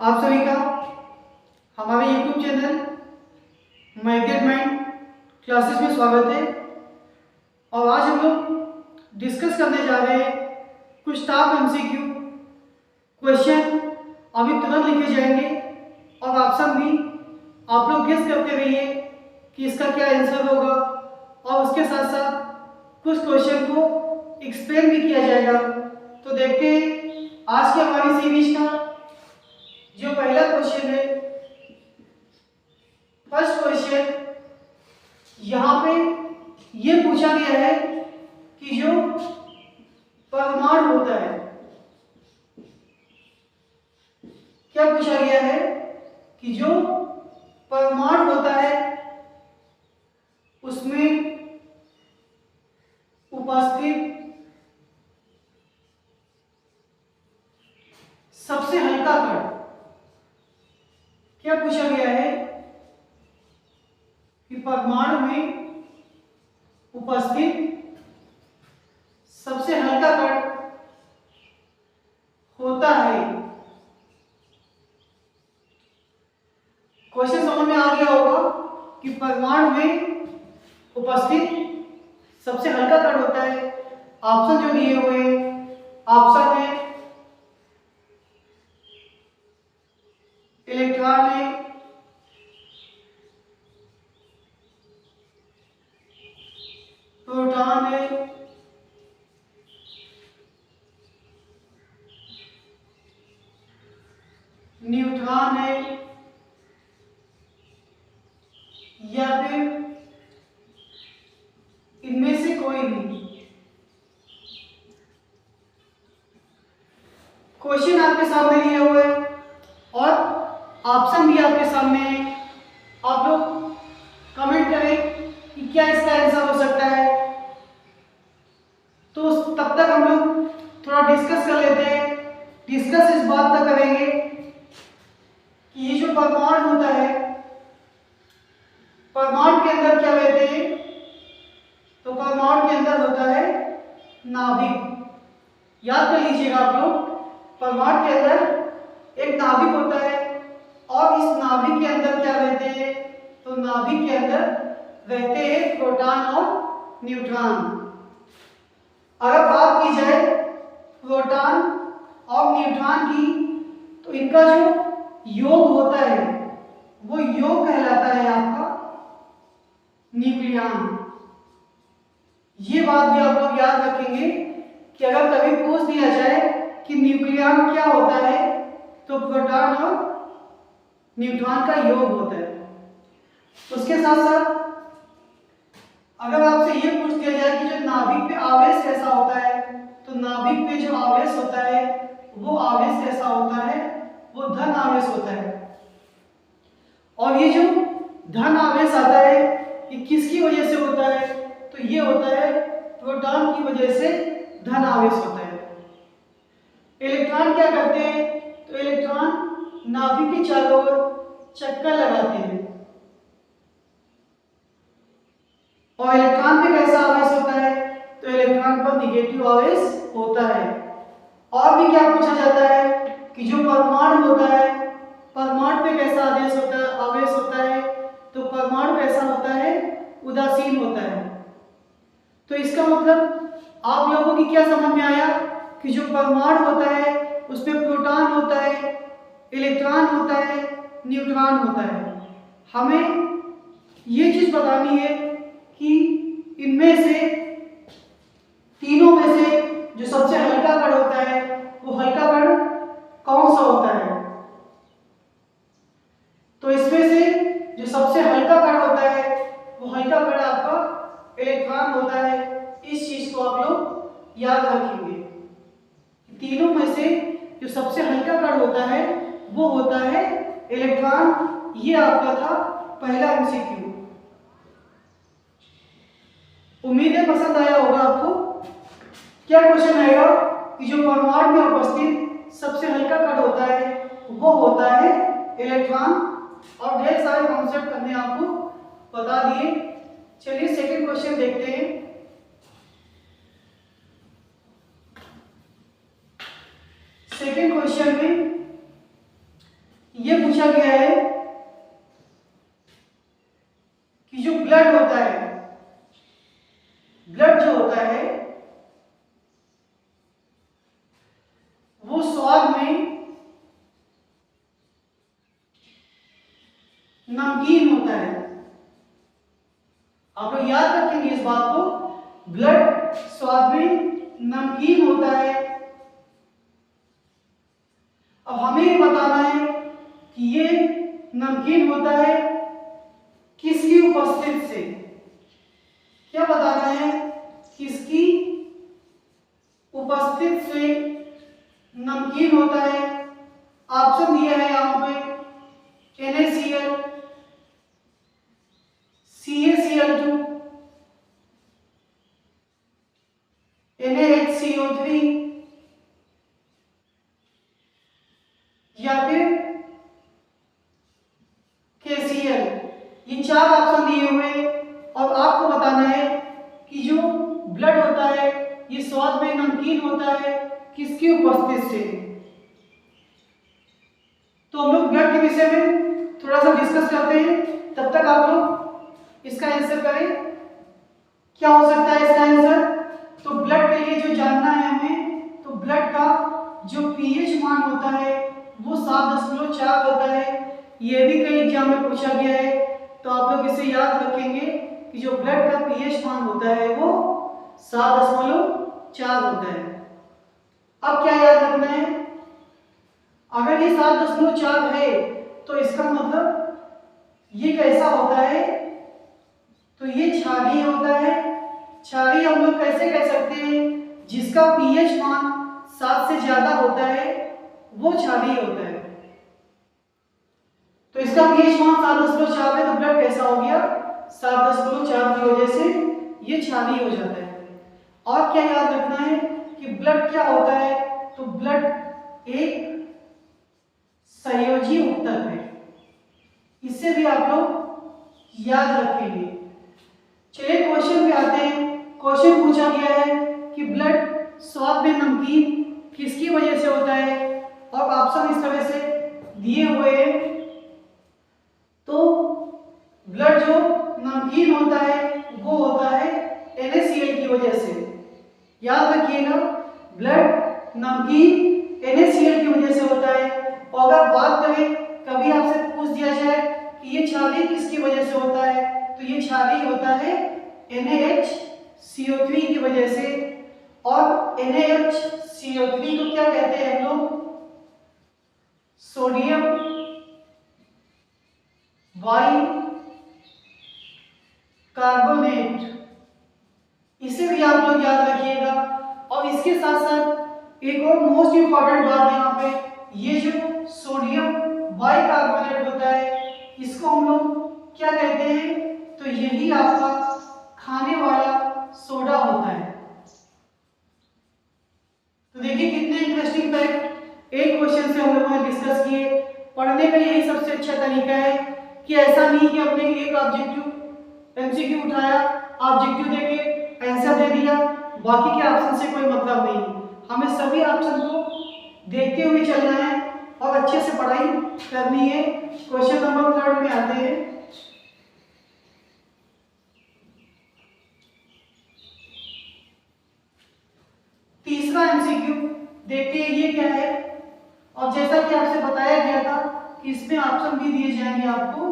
आप सभी का हमारे YouTube channel migrate mind classes में स्वागत है। और आज हम लोग डिस्कस करने जा रहे हैं कुछ टॉप MCQ क्वेश्चन। अभी तुरंत लिखे जाएंगे और ऑप्शन भी आप लोग गेस करते रहिए कि इसका क्या आंसर होगा, और उसके साथ साथ कुछ क्वेश्चन को एक्सप्लेन भी किया जाएगा। तो देखते हैं आज की हमारी सीरीज का जो पहला क्वेश्चन है। फर्स्ट क्वेश्चन यहाँ पे ये पूछा गया है कि जो परमाणु होता है, क्या पूछा गया है कि जो परमाणु होता है उसमें उपस्थित सबसे हल्का कण, क्या पूछा गया है कि परमाणु में उपस्थित सबसे हल्का कण होता है। क्वेश्चन समझ में आ गया होगा कि परमाणु में उपस्थित सबसे हल्का कण होता है। ऑप्शन जो दिए हुए ऑप्शन है इलेक्ट्रॉन है, प्रोटॉन है, न्यूट्रॉन है, या फिर इनमें से कोई नहीं। क्वेश्चन आपके सामने दिए हुए और ऑप्शन भी आपके सामने है। आप लोग कमेंट करें कि क्या इसका आंसर हो सकता है। तो तब तक हम लोग थोड़ा डिस्कस कर लेते हैं। डिस्कस इस बात पर करेंगे कि ये जो परमाणु होता है, परमाणु के अंदर क्या रहते हैं। तो परमाणु के अंदर होता है नाभिक। याद कर लीजिएगा आप लोग, परमाणु के अंदर एक नाभिक होता है और इस नाभिक के अंदर क्या रहते हैं। तो नाभिक के अंदर रहते हैं प्रोटॉन और न्यूट्रॉन। अगर बात की जाए प्रोटॉन और न्यूट्रॉन की, तो इनका जो योग होता है वो योग कहलाता है आपका न्यूक्लियॉन। ये बात भी आप लोग याद रखेंगे कि अगर कभी पूछ दिया जाए कि न्यूक्लियॉन क्या होता है, तो प्रोटॉन और न्यूट्रॉन का योग होता है। उसके साथ साथ अगर आपसे ये पूछ दिया जाए कि जो नाभिक पे आवेश कैसा होता है, तो नाभिक पे जो आवेश होता है वो आवेश कैसा होता है, वो धन आवेश होता है। और ये जो धन आवेश आता है ये किसकी वजह से होता है, तो ये होता है प्रोटॉन की वजह से धन आवेश होता है। इलेक्ट्रॉन क्या करते हैं, तो इलेक्ट्रॉन नाभिक के चारों ओर चक्कर लगाते हैं। और इलेक्ट्रॉन पे कैसा आवेश होता है, तो इलेक्ट्रॉन पर निगेटिव आवेश होता है। और भी क्या पूछा जाता है कि जो परमाणु होता है, परमाणु पे कैसा आवेश होता है, तो परमाणु कैसा होता है, उदासीन होता है। तो इसका मतलब आप लोगों की क्या समझ में आया कि जो परमाणु होता है उसमें प्रोटॉन होता है, इलेक्ट्रॉन होता है, न्यूट्रॉन होता है। हमें ये चीज बतानी है कि इनमें से तीनों में से जो सबसे हल्का कण होता है वो हल्का कण कौन सा होता है। तो इसमें से जो सबसे हल्का कण होता है वो हल्का कण आपका इलेक्ट्रॉन होता है। इस चीज को आप लोग याद रखेंगे। तीनों में से जो सबसे हल्का कण होता है वो होता है इलेक्ट्रॉन। ये आपका था पहला MCQ। उम्मीद है पसंद आया होगा आपको। क्या क्वेश्चन आएगा कि जो परमाणु में उपस्थित सबसे हल्का कण होता है वो होता है इलेक्ट्रॉन। और ढेर सारे कॉन्सेप्ट हमने आपको बता दिए। चलिए सेकंड क्वेश्चन देखते हैं। सेकंड क्वेश्चन में पूछा गया है कि जो ब्लड होता है, ब्लड जो होता है वो स्वाद में नमकीन होता है। आप लोग याद रखेंगे इस बात को, ब्लड स्वाद में नमकीन होता है। अब हमें ये बताना है कि ये नमकीन होता है किसकी उपस्थिति से। क्या बताना है? किसकी उपस्थिति से नमकीन होता है। ऑप्शन दिया है यहां पे NaCl, CaCl2, NaHCO3 या फिर KCl। ये चार ऑप्शन दिए हुए और आपको बताना है कि जो ब्लड होता है ये स्वाद में नमकीन होता है किसकी उपस्थिति से। तो हम लोग ब्लड के विषय में थोड़ा सा डिस्कस करते हैं, तब तक आप लोग इसका आंसर करें। क्या हो सकता है इसका आंसर? तो ब्लड के लिए जो जानना है हमें, तो ब्लड का जो pH मान होता है वो 7.4 होता है। ये भी कई एग्जाम में पूछा गया है, तो आप लोग इसे याद रखेंगे कि जो ब्लड का pH मान होता है वो 7.4 होता है। अब क्या याद रखना है? अगर ये 7.4 है तो इसका मतलब ये कैसा होता है? तो ये क्षारीय होता है। क्षारीय हम लोग कैसे कह सकते हैं? जिसका pH मान 7 से ज्यादा होता है वो क्षारीय होता है। तो इसका pH मान 7.4 है तो ब्लड कैसा हो गया? 7.4 की वजह से ये क्षारीय हो जाता है। और क्या याद रखना है कि ब्लड क्या होता है? तो ब्लड एक संयोजी ऊतक है। इससे भी आप लोग याद रखेंगे। चलिए क्वेश्चन पे आते हैं। क्वेश्चन पूछा गया है कि ब्लड स्वाद में नमकीन किसकी वजह से होता है, और ऑप्शन इस तरह से दिए हुए हैं। तो ब्लड जो नमकीन होता है वो होता है NaCl की वजह से। याद रखिएगा, ब्लड नमकीन NaCl की वजह से होता है। और अगर बात करें, कभी आपसे पूछ दिया जाए कि ये क्षारीय किसकी वजह से होता है, तो ये क्षारीय होता है NaHCO3 की वजह से। और NaHCO3 को क्या कहते हैं हम लोग? Sodium bicarbonate. इसे भी आप लोग याद रखिएगा। और इसके साथ साथ एक और मोस्ट इंपॉर्टेंट बात यहाँ पे, ये जो सोडियम बाइकार्बोनेट होता है इसको हम लोग क्या कहते हैं? तो यही आपका खाने वाला सोडा होता है। तो देखिए कितने इंटरेस्टिंग फैक्ट एक क्वेश्चन से हम लोगों ने डिस्कस किए। पढ़ने का यही सबसे अच्छा तरीका है कि ऐसा नहीं कि आपने एक ऑब्जेक्टिव MCQ उठाया, ऑब्जेक्टिव देके आंसर दे दिया, बाकी के ऑप्शन से कोई मतलब नहीं। हमें सभी ऑप्शन को देखते हुए चलना है और अच्छे से पढ़ाई करनी है। क्वेश्चन नंबर 3 में आते हैं। तीसरा MCQ देखते हैं ये क्या है। और जैसा कि आपसे बताया गया था कि इसमें ऑप्शन भी दिए जाएंगे आपको।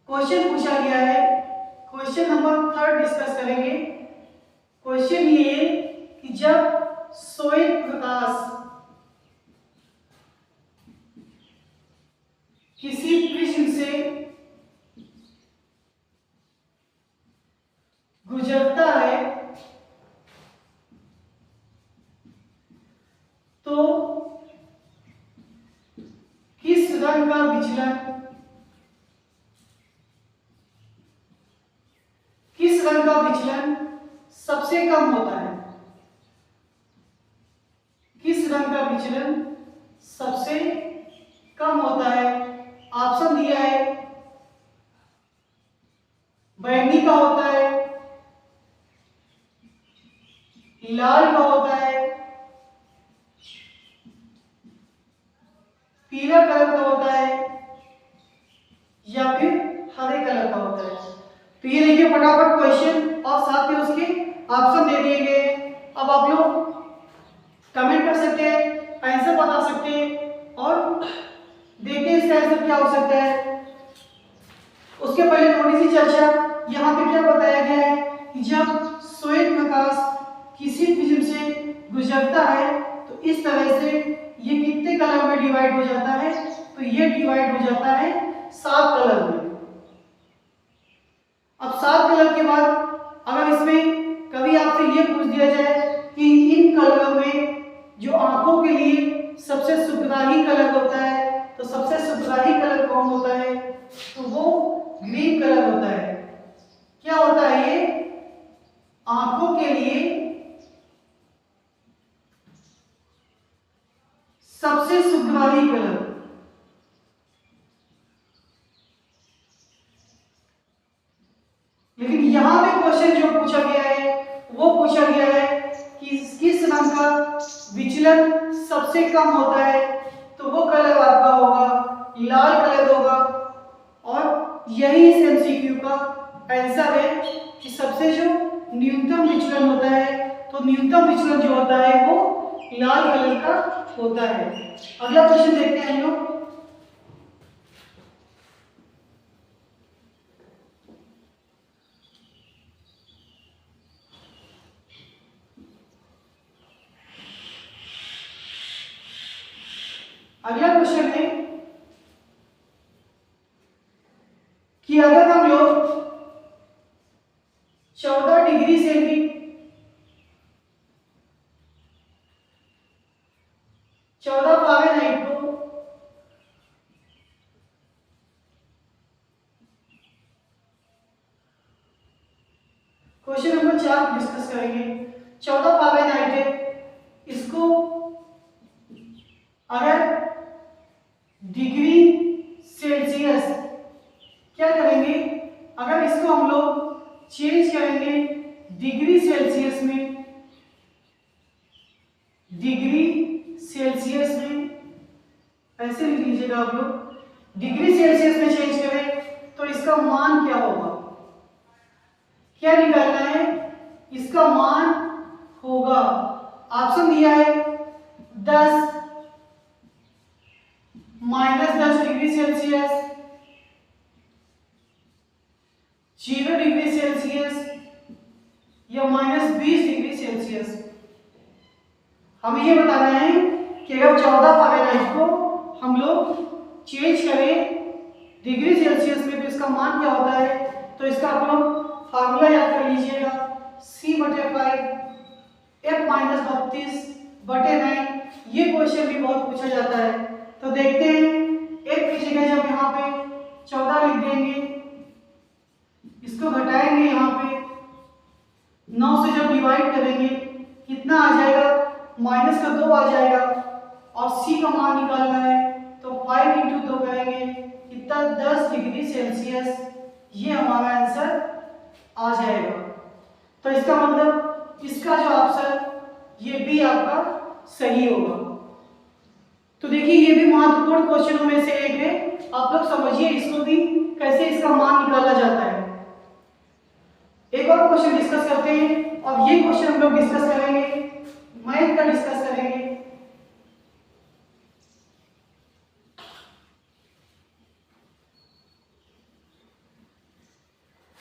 क्वेश्चन पूछा गया है, क्वेश्चन नंबर 3 डिस्कस करेंगे। क्वेश्चन ये है कि जब श्वेत प्रकाश किसी प्रिज्म से गुजरता है तो किस रंग का विचलन सबसे कम होता है? किस रंग का विचलन सबसे कम होता है? ऑप्शन दिया है, बैंगनी का होता है, लाल का होता है, पीला कलर का होता है या फिर हरे कलर का होता है। तो ये देखिए फटाफट क्वेश्चन और साथ में उसके ऑप्शन दे दिए गए हैं। अब आप लोग कमेंट कर सकते हैं, आंसर बता सकते हैं और देखते हैं इसका आंसर क्या हो सकता है। उसके पहले थोड़ी सी चर्चा, यहाँ पे क्या बताया गया है कि जब श्वेत प्रकाश किसी प्रिज्म से गुजरता है तो इस तरह से ये कितने कलर में डिवाइड हो जाता है, तो ये डिवाइड हो जाता है 7 कलर में। अब 7 कलर के बाद अगर इसमें कभी आपसे ये पूछ दिया जाए कि इन कलरों में जो आंखों के लिए सबसे सुखदायी कलर होता है, तो सबसे सुखदायी कलर कौन होता है, तो वो ग्रीन कलर होता है। क्या होता है ये आंखों के लिए सबसे सुखदायी कलर। लेकिन यहां पे क्वेश्चन जो पूछा गया है वो पूछा गया है कि किस रंग का विचलन सबसे कम होता है, तो वो कलर आपका होगा लाल कलर होगा। और यही इस एमसीक्यू का आंसर है कि सबसे जो न्यूनतम विचलन होता है, तो न्यूनतम विचलन जो होता है वो लाल कलर का होता है। अगला क्वेश्चन देखते हैं हम लोग। अगला क्वेश्चन है कि अगर हम लोग 14 डिग्री सेंटीग्रेड 14 फ़ारेनहाइट को क्वेश्चन नंबर 4 डिस्कस करेंगे। 14 फ़ारेनहाइट है, इसको अगर डिग्री सेल्सियस क्या करेंगे, अगर इसको हम लोग चेंज करेंगे डिग्री सेल्सियस में, डिग्री सेल्सियस में ऐसे लिख लीजिएगा आप लोग, डिग्री सेल्सियस में चेंज करें तो इसका मान क्या होगा, क्या निकालना है, इसका मान होगा, ऑप्शन दिया है 10 -10 डिग्री सेल्सियस, 0 डिग्री सेल्सियस या -20 डिग्री सेल्सियस। हमें ये बताना है कि अगर 14 फ़ारेनहाइट को हम लोग चेंज करें डिग्री सेल्सियस में तो इसका मान क्या होता है। तो इसका आप लोग फार्मूला याद कर लीजिएगा, C/5 F-32/9। ये क्वेश्चन भी बहुत पूछा जाता है, तो देखते हैं। एक की जगह जब यहाँ पे 14 लिख देंगे, इसको घटाएंगे, यहाँ पे 9 से जब डिवाइड करेंगे कितना आ जाएगा, -2 आ जाएगा। और C का मान निकालना है तो 5 × 2 करेंगे कितना, 10 डिग्री सेल्सियस। ये हमारा आंसर आ जाएगा। तो इसका मतलब इसका जो ऑप्शन ये भी आपका सही होगा। तो देखिए ये भी महत्वपूर्ण क्वेश्चनों में से एक है, आप लोग समझिए इसको भी कैसे इसका मान निकाला जाता है। एक और क्वेश्चन डिस्कस करते हैं, और ये क्वेश्चन हम लोग डिस्कस करेंगे, मैथ का डिस्कस करेंगे।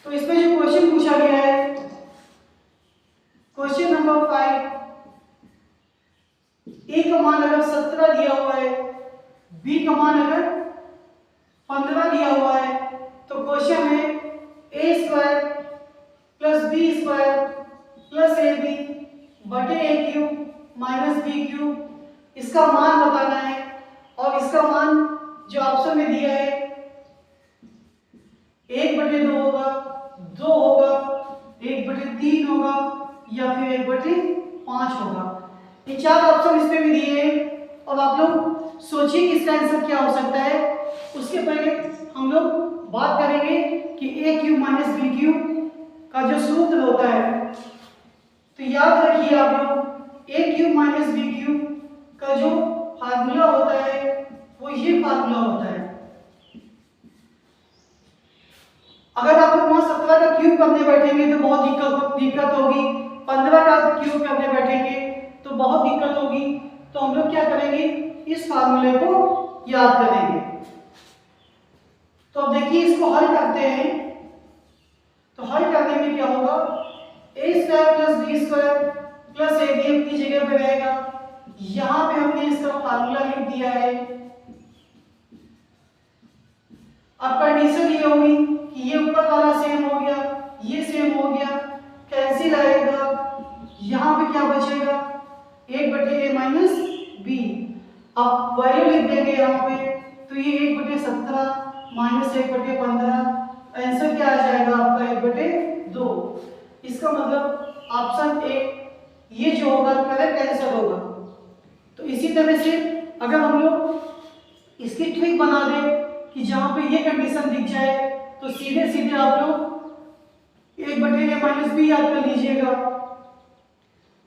तो इसमें जो क्वेश्चन पूछा गया है, क्वेश्चन नंबर 5, ए का मान अगर 17 दिया हुआ है, बी का मान अगर 15 दिया हुआ है, तो क्वेश्चन है a² + b² + ab बटे a³ - b³, इसका मान बताना है। और इसका मान जो ऑप्शन में दिया है 1/2 होगा, 2 होगा, 1/3 होगा या फिर 1/5 होगा। ये 4 ऑप्शन इसमें भी दिए हैं। और आप लोग सोचिए कि इसका आंसर क्या हो सकता है। उसके पहले हम लोग बात करेंगे कि a³ - b³ का जो सूत्र होता है, तो याद रखिए आप लोग a³ - b³ का जो फार्मूला होता है वो तो ये फार्मूला होता है। अगर आप लोग वहां 17 का क्यूब करने बैठेंगे तो बहुत दिक्कत होगी, 15 का क्यूब करने बैठेंगे तो बहुत दिक्कत होगी। तो हम लोग क्या करेंगे, इस फार्मूले को याद करेंगे। तो अब देखिए इसको हल करते हैं। तो हल करने में क्या होगा, a square plus B square plus A B अपनी जगह पे रहेगा। यहां पे हमने इसका फार्मूला लिख दिया है। अब कंडीशन ये होगी कि ये ऊपर वाला सेम हो गया, ये सेम हो गया, कैंसिल आएगा, यहां पे क्या बचेगा, 1/a माइनस बी। अब वैल्यू लिख देंगे यहाँ पे, तो ये 1/17 माइनस 1/15, आंसर क्या आ जाएगा आपका 1/2। इसका मतलब ऑप्शन ए ये जो होगा करेक्ट आंसर होगा। तो इसी तरह से अगर हम लोग इसकी ट्रिक बना दें कि जहां पे ये कंडीशन दिख जाए तो सीधे सीधे आप लोग 1/a माइनस बी याद कर लीजिएगा।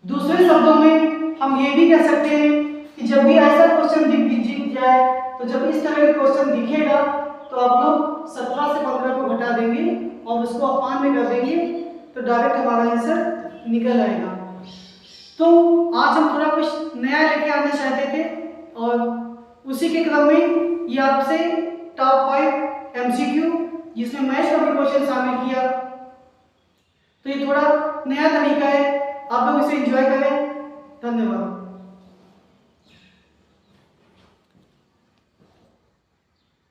दूसरे शब्दों में हम ये भी कह सकते हैं कि जब भी ऐसा क्वेश्चन दिख जाए, तो जब इस तरह का क्वेश्चन दिखेगा तो आप लोग 17 से 15 को घटा देंगे और उसको अपान में कर देंगे, तो डायरेक्ट हमारा आंसर निकल आएगा। तो आज हम थोड़ा कुछ नया लेके आना चाहते थे और उसी के क्रम में ये आपसे टॉप 5 एमसीक्यू जिसमें मैथ्स का भी क्वेश्चन शामिल किया। तो ये थोड़ा नया तरीका है, आप लोग इसे एंजॉय करें। धन्यवाद।